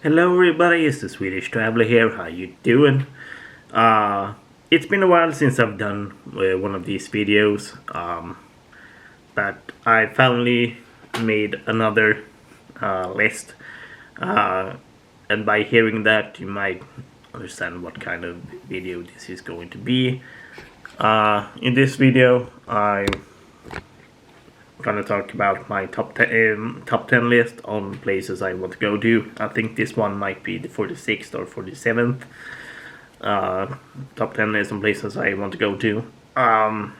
Hello everybody, it's the Swedish Traveler here. How you doing? It's been a while since I've done one of these videos, but I finally made another list, and by hearing that you might understand what kind of video this is going to be. In this video I'm gonna talk about my top 10 list on places I want to go to. I think this one might be the 46th or 47th top 10 list on places I want to go to. I'm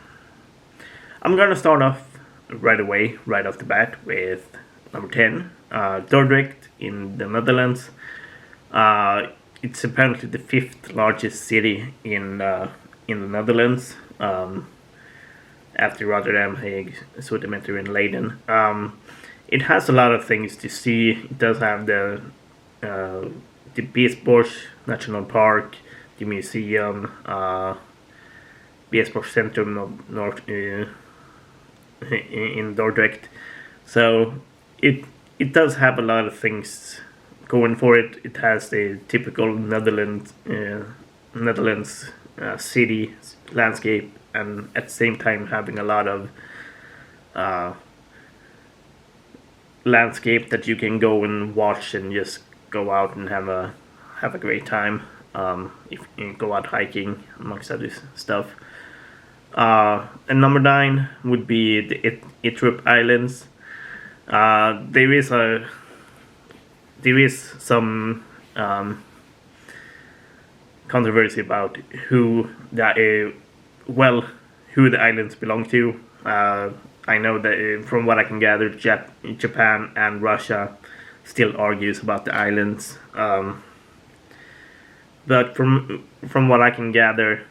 gonna start off right off the bat with number 10, Dordrecht in the Netherlands. It's apparently the fifth largest city in the Netherlands. After Rotterdam, Hague, Zoetermeer, and Leiden. It has a lot of things to see. It does have the Biesbosch National Park, the museum, Biesbosch Centrum in Dordrecht. So it does have a lot of things going for it. It has the typical Netherlands city landscape, and at the same time having a lot of landscape that you can go and watch and just go out and have a great time if you go out hiking amongst other stuff. And number 9 would be the Iturup Islands. There is some controversy about who the islands belong to. I know that from what I can gather, Japan and Russia still argues about the islands. But from what I can gather,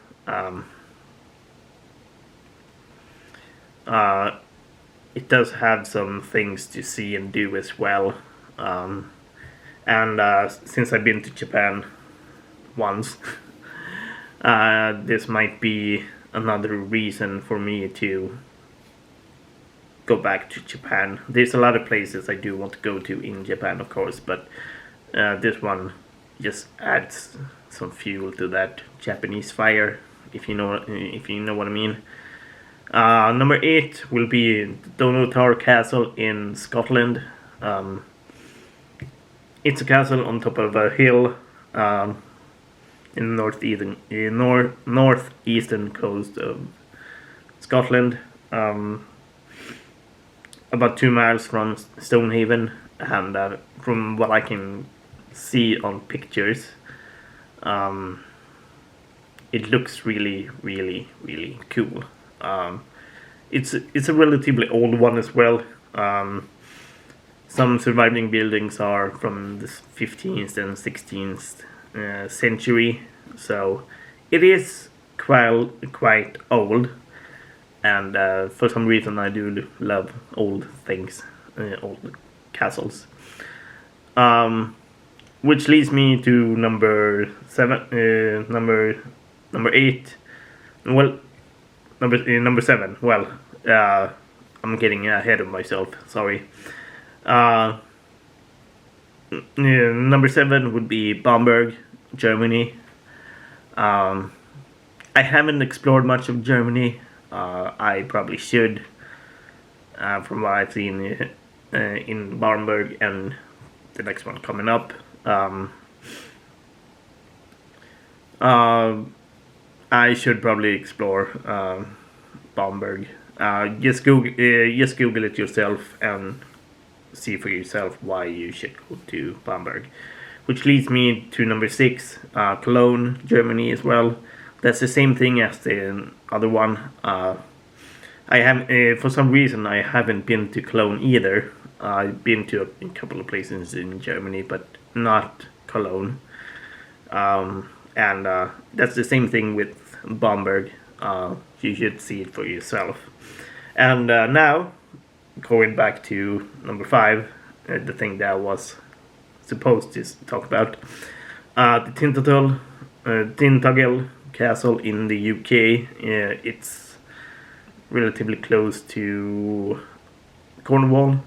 it does have some things to see and do as well. And since I've been to Japan once, this might be another reason for me to go back to Japan. There's a lot of places I do want to go to in Japan, of course, but this one just adds some fuel to that Japanese fire, if you know what I mean. Number 8 will be Dunnottat Castle in Scotland. It's a castle on top of a hill in the northeastern coast of Scotland, about 2 miles from Stonehaven, and from what I can see on pictures, it looks really, really, really cool. It's a relatively old one as well. Some surviving buildings are from the 15th and 16th century, so it is quite old, and for some reason I do love old things, old castles. Which leads me to number 8. Well, number 7. Well, I'm getting ahead of myself. Sorry. Number 7 would be Bamberg, Germany. I haven't explored much of Germany. I probably should, from what I've seen in Bamberg and the next one coming up. I should probably explore Bamberg. Just Google it yourself and see for yourself why you should go to Bamberg. Which leads me to number 6, Cologne, Germany as well. That's the same thing as the other one. I have, for some reason, I haven't been to Cologne either. I've been to a couple of places in Germany, but not Cologne. And that's the same thing with Bamberg. You should see it for yourself. And now, going back to number 5, the thing that I was supposed to talk about, the Tintagel Castle in the UK. It's relatively close to Cornwall.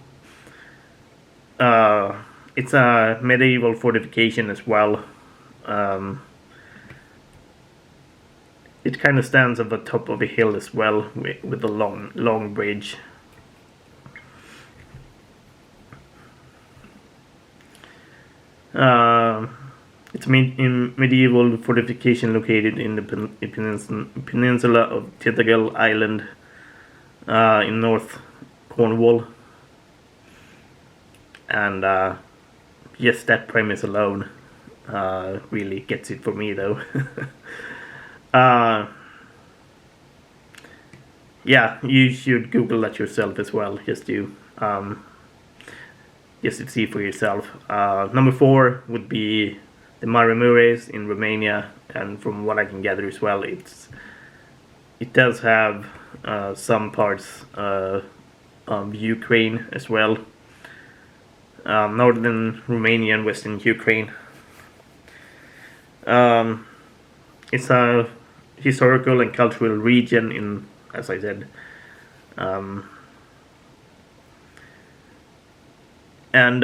it's a medieval fortification as well. It kind of stands at the top of a hill as well, with a long bridge. It's in medieval fortification located in the peninsula of Tintagel Island in North Cornwall. And just that premise alone really gets it for me, though. Yeah, you should Google that yourself as well, just to see for yourself. Number 4 would be the Maramures in Romania, and from what I can gather as well, it does have some parts of Ukraine as well. Northern Romania and western Ukraine. It's a historical and cultural region in, as I said, and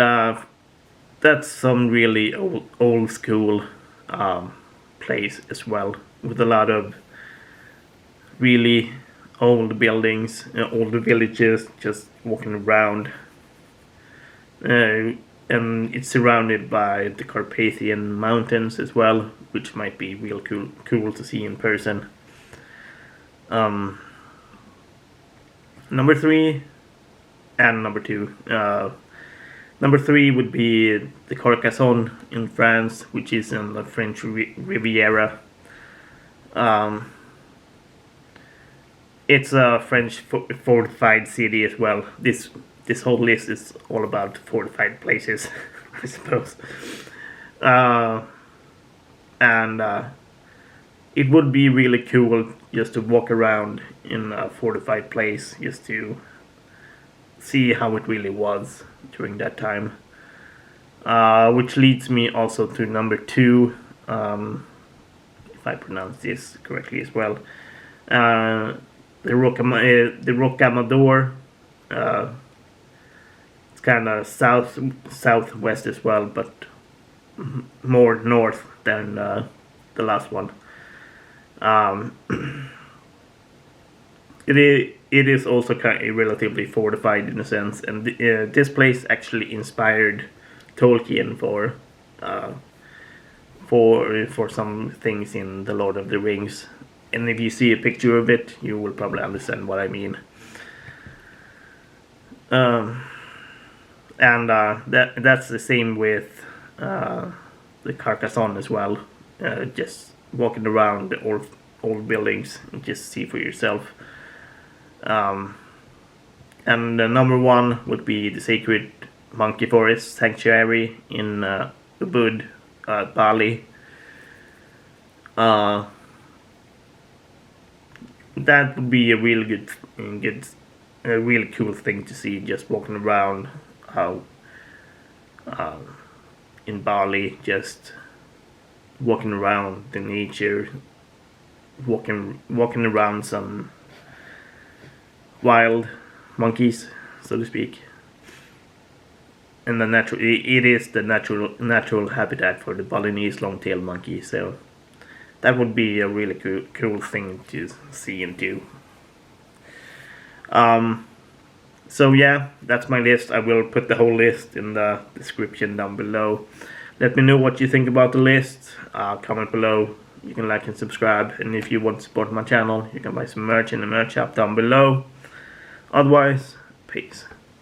that's some really old school place as well, with a lot of really old buildings, old villages just walking around. And it's surrounded by the Carpathian Mountains as well, which might be real cool to see in person. Number 3 and number 2. Number 3 would be the Carcassonne in France, which is in the French Riviera. It's a French fortified city as well. This whole list is all about fortified places, I suppose. And it would be really cool just to walk around in a fortified place, just to see how it really was during that time. Which leads me also to number 2, if I pronounce this correctly as well. The Rocamadour. It's kind of southwest as well, but more north than the last one. It is also kind of relatively fortified in a sense, and this place actually inspired Tolkien for some things in The Lord of the Rings. And if you see a picture of it, you will probably understand what I mean. And that's the same with the Carcassonne as well. Just walking around the old buildings and just see for yourself. And number 1 would be the Sacred Monkey Forest Sanctuary in Ubud, Bali. That would be a really really cool thing to see, just walking around in Bali, just walking around the nature, walking around some wild monkeys, so to speak. And it is the natural habitat for the Balinese long-tailed monkey, so that would be a really cool thing to see and do. So yeah, that's my list. I will put the whole list in the description down below. Let me know what you think about the list. Comment below. You can like and subscribe, and if you want to support my channel, you can buy some merch in the merch shop down below. Otherwise, peace.